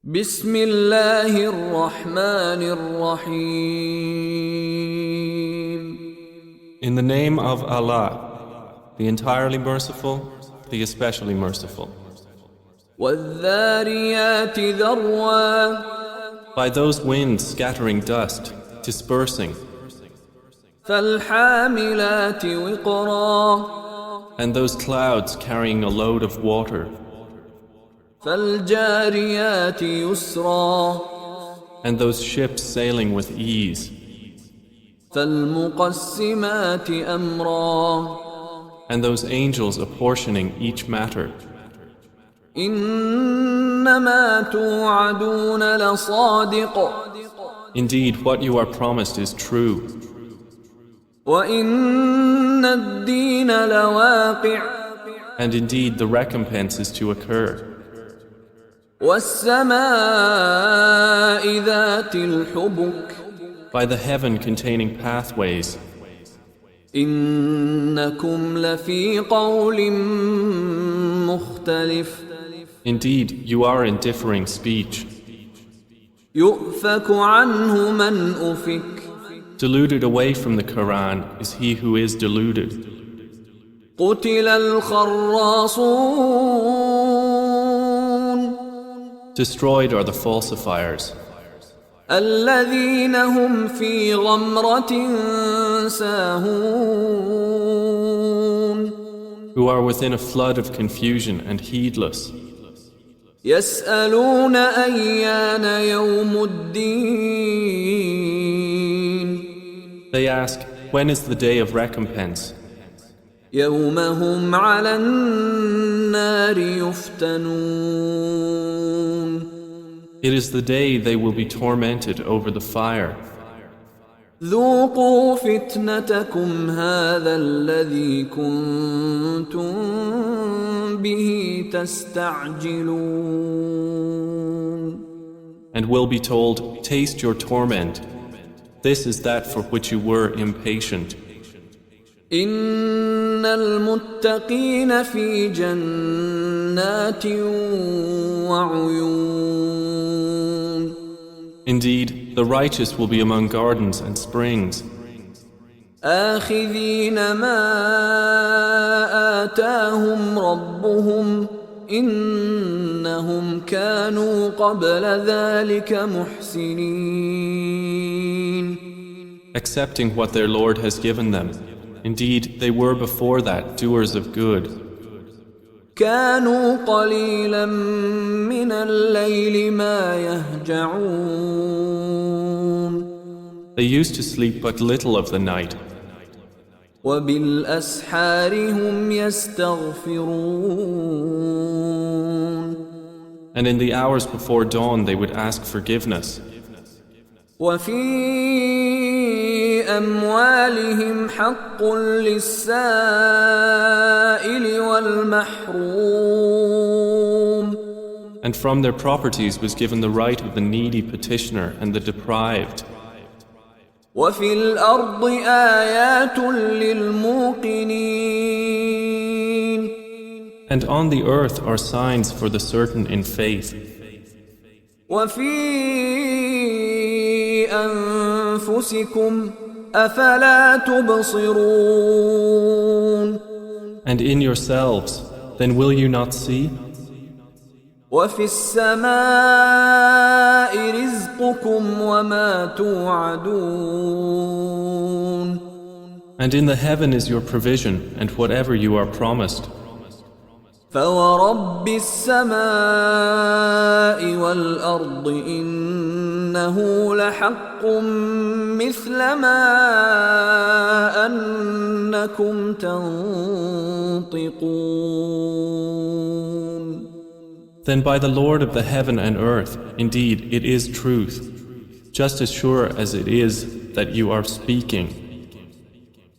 بسم الله الرحمن الرحيم. In the name of Allah, the entirely merciful, the especially merciful. والذاريات ذروا. By those winds scattering dust, dispersing, فالحاملات وقرا. and those clouds carrying a load of water, فالجاريات يسرا. and those ships sailing with ease, فالمقسمات أمرا. and those angels apportioning each matter. إنما توعدون لصادق. Indeed, what you are promised is true, وإن الدين لواقع. and indeed the recompense is to occur. والسماء ذات الحبك. By the heaven containing pathways, إنكم لفي قول مختلف. indeed you are in differing speech. يؤفك عنه من أفك. Deluded away from the Qur'an is he who is deluded. قتل الخراصون. Destroyed are the falsifiers, الذين هم في غمرة ساهون. who are within a flood of confusion and heedless. يسألون أيان يوم الدين. They ask, when is the day of recompense? يوم هم على النار يفتنون. It is the day they will be tormented over the fire. ذوقوا فتنتكم هذا الذي كنتم به تستعجلون. And will be told, taste your torment. This is that for which you were impatient. إن المتقين في جنات وعيون. Indeed, the righteous will be among gardens and springs, آخذين ما آتاهم ربهم إنهم كانوا قبل ذلك محسنين. accepting what their Lord has given them. Indeed, they were before that doers of good. كانوا قليلا من الليل ما يهجعون. They used to sleep but little of the night, وبالأسحار هم يستغفرون. and in the hours before dawn they would ask forgiveness. وفي أموالهم حق للسائل والمحروم. And from their properties was given the right of the needy petitioner and the deprived. وفي الأرض آيات للموقنين. And on the earth are signs for the certain in faith. وفي أنفسكم أفلا تبصرون. And in yourselves, then will you not see? وفي السماء رزقكم وما توعدون. And in the heaven is your provision and whatever you are promised. فورب السماء والأرض إنه لحق مثل ما أنكم تنطقون. Then by the Lord of the heaven and earth, indeed it is truth, just as sure as it is that you are speaking.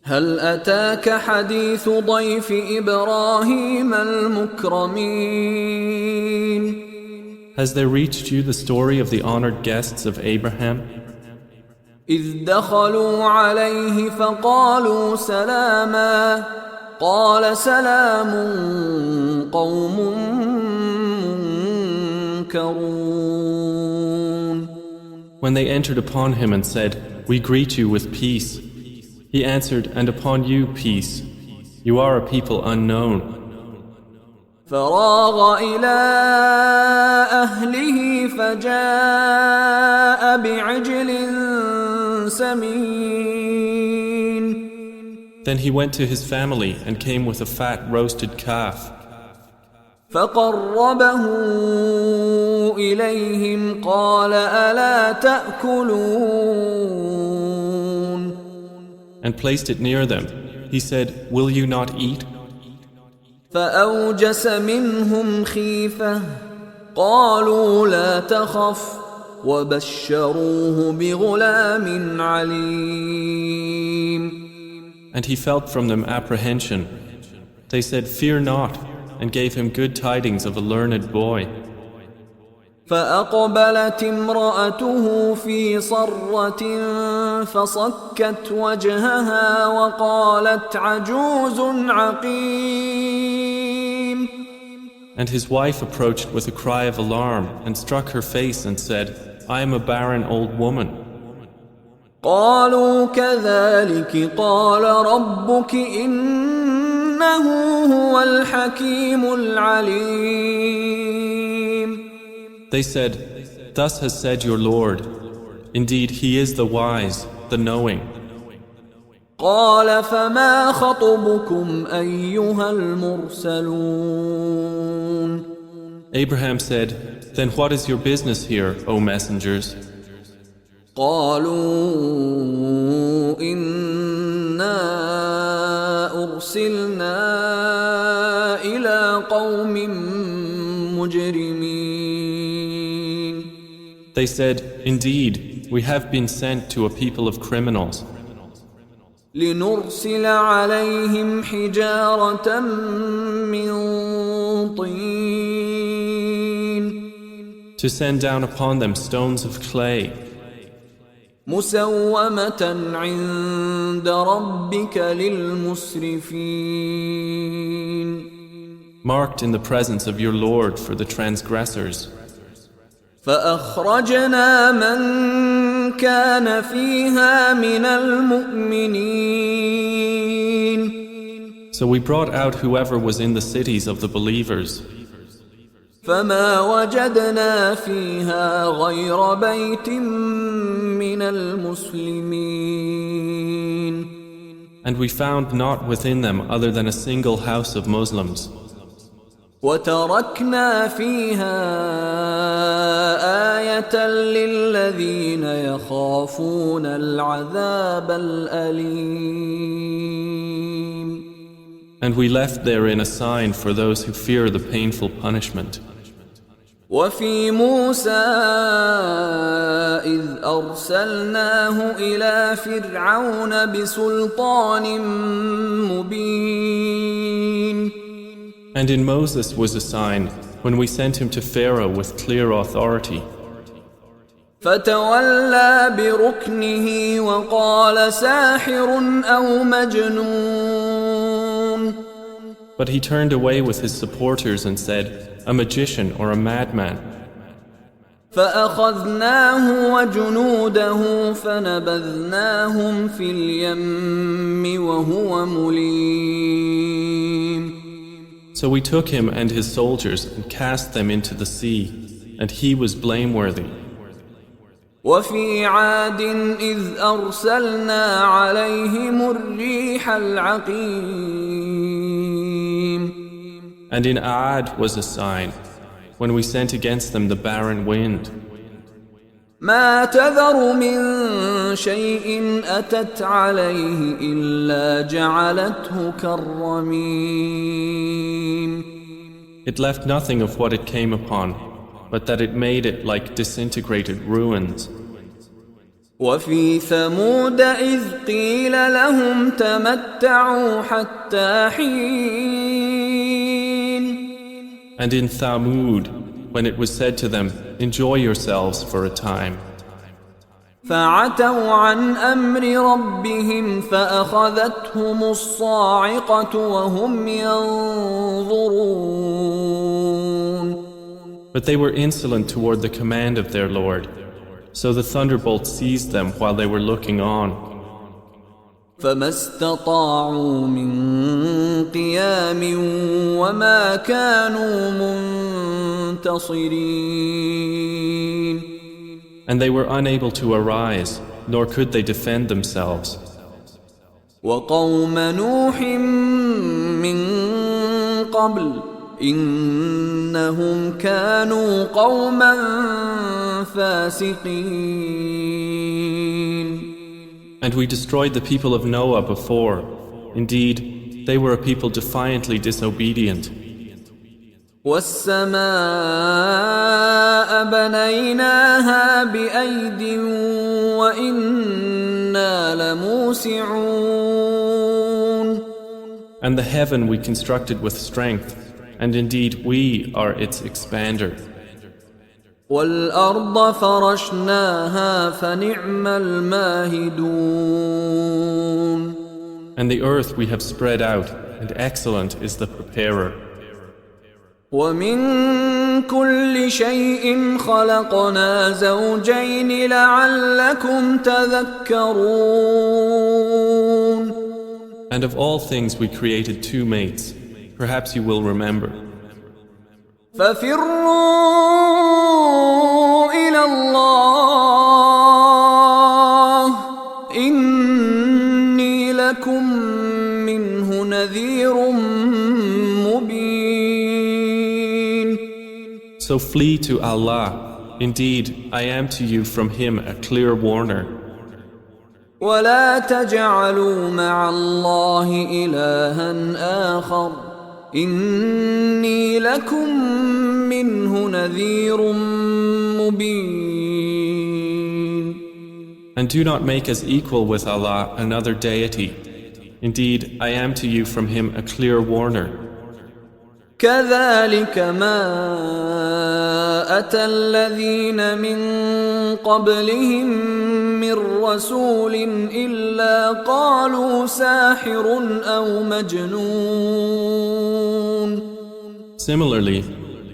هل أتاك حديث ضيف إبراهيم المكرمين. Has there reached you the story of the honored guests of Abraham? إذ دخلوا عليه فقالوا سلاما قال سلام قوم منكرون. When they entered upon him and said, "We greet you with peace," he answered, "And upon you peace. You are a people unknown." فراغ إلى أهله فجاء بعجل سمين. Then he went to his family and came with a fat roasted calf. فقربه إليهم قال ألا تأكلون. And placed it near them. He said, "Will you not eat?" فأوجس منهم خيفة قالوا لا تخف وبشروه بغلام عليم. And he felt from them apprehension. They said, "Fear not," and gave him good tidings of a learned boy. فأقبلت امرأته في صرة فصكت وجهها وقالت عجوز عقيم. And his wife approached with a cry of alarm and struck her face and said, "I am a barren old woman." قالوا كذلك قال ربك إنه هو الحكيم العليم. They said, "Thus has said your Lord. Indeed, He is the wise, the knowing." قال فما خطبكم أيها المرسلون. Abraham said, "Then what is your business here, O messengers?" قالوا إنا أرسلنا إلى قوم مجرمين. They said, "Indeed, we have been sent to a people of criminals. لنرسل عليهم حجارة من طين. To send down upon them stones of clay, مسومة عند ربك للمسرفين. marked in the presence of your Lord for the transgressors. فأخرجنا من كان فيها من المؤمنين. So we brought out whoever was in the cities of the believers. فما وجدنا فيها غير بيت من المسلمين. And we found not within them other than a single house of Muslims. وتركنا فيها آية للذين يخافون العذاب الأليم. And we left therein a sign for those who fear the painful punishment. وفي موسى إذ أرسلناه إلى فرعون بسلطان مبين. And in Moses was a sign when we sent him to Pharaoh with clear authority. فتولى بركنه وقال ساحر أو مجنون. But he turned away with his supporters and said, "A magician or a madman." فأخذناه وجنوده فنبذناهم في اليم وهو مليم. So we took him and his soldiers and cast them into the sea, and he was blameworthy. وفي عاد إذ أرسلنا عليهم الريح العقيم. And in Aad was a sign, when we sent against them the barren wind. ما تذر من شيء أتت عليه إلا جعلته كالرميم. It left nothing of what it came upon, but that it made it like disintegrated ruins. وفي ثمود إذ قيل لهم تمتعوا حتى حين. And in Thamud, when it was said to them, "Enjoy yourselves for a time." فعتوا عن أمر ربهم فأخذتهم الصاعقة وهم ينظرون. But they were insolent toward the command of their Lord. So the thunderbolt seized them while they were looking on. فما استطاعوا من قيام وما كانوا منتصرين. And they were unable to arise, nor could they defend themselves. وقوم نوح من قبل إنهم كانوا قوما فاسقين. And we destroyed the people of Noah before. Indeed, they were a people defiantly disobedient. والسماء بنيناها بأيد وإنا لموسعون. And the heaven we constructed with strength, and indeed we are its expander. والأرض فرشناها فنعم الماهدون. And the earth we have spread out, and excellent is the preparer. ومن كل شيء خلقنا زوجين لعلكم تذكرون. And of all things we created two mates. Perhaps you will remember. ففروا إلى الله إني لكم منه نذير مبين. So flee to Allah. Indeed, I am to you from Him a clear warner. ولا تجعلوا مع الله إلها آخر إني لكم منه نذير مبين. And do not make as equal with Allah another deity. Indeed, I am to you from Him a clear warner. كذلك ما أتى الذين من قبلهم من رسول إلا قالوا ساحر أو مجنون. Similarly,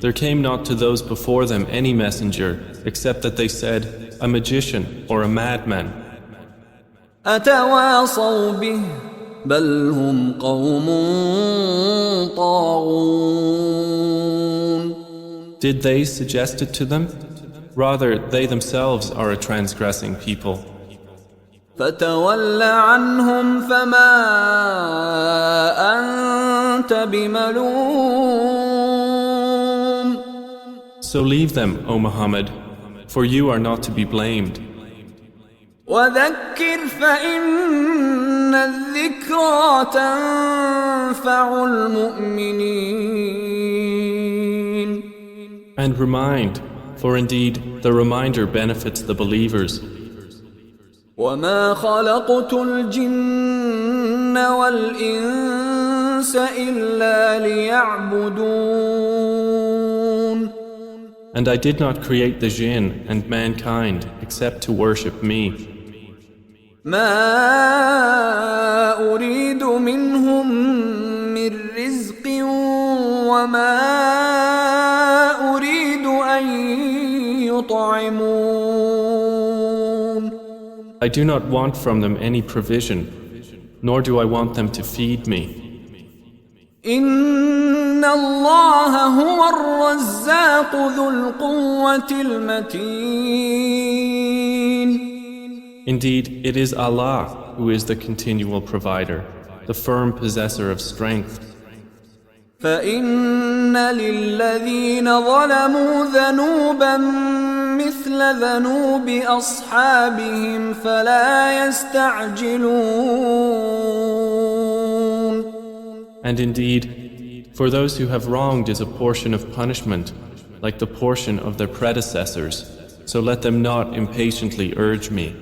there came not to those before them any messenger except that they said, a magician or a madman. أتواصوا به بل هم قوم طاغون. Did they suggest it to them? Rather, they themselves are a transgressing people. فتول عنهم فما أنت بملوم. So leave them, O Muhammad, for you are not to be blamed. وذكر فإن الذكرى تنفع المؤمنين. And remind, for indeed the reminder benefits the believers. وما خلقت الجن والإنس إلا ليعبدون. And I did not create the jinn and mankind except to worship me. ما أريد منهم من رزق وما أريد أن يطعمون. I do not want from them any provision, nor do I want them to feed me. إن الله هو الرزاق ذو القوة المتين. Indeed, it is Allah who is the continual provider, the firm possessor of strength. فإن للذين ظلموا ذنوبا مثل ذنوب أصحابهم فلا يستعجلون. And indeed, for those who have wronged is a portion of punishment, like the portion of their predecessors, so let them not impatiently urge me.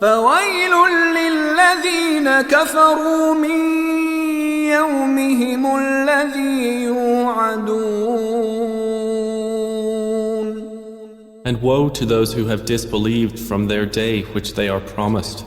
فويل للذين كفروا من يومهم الذي يوعدون. And woe to those who have disbelieved from their day which they are promised.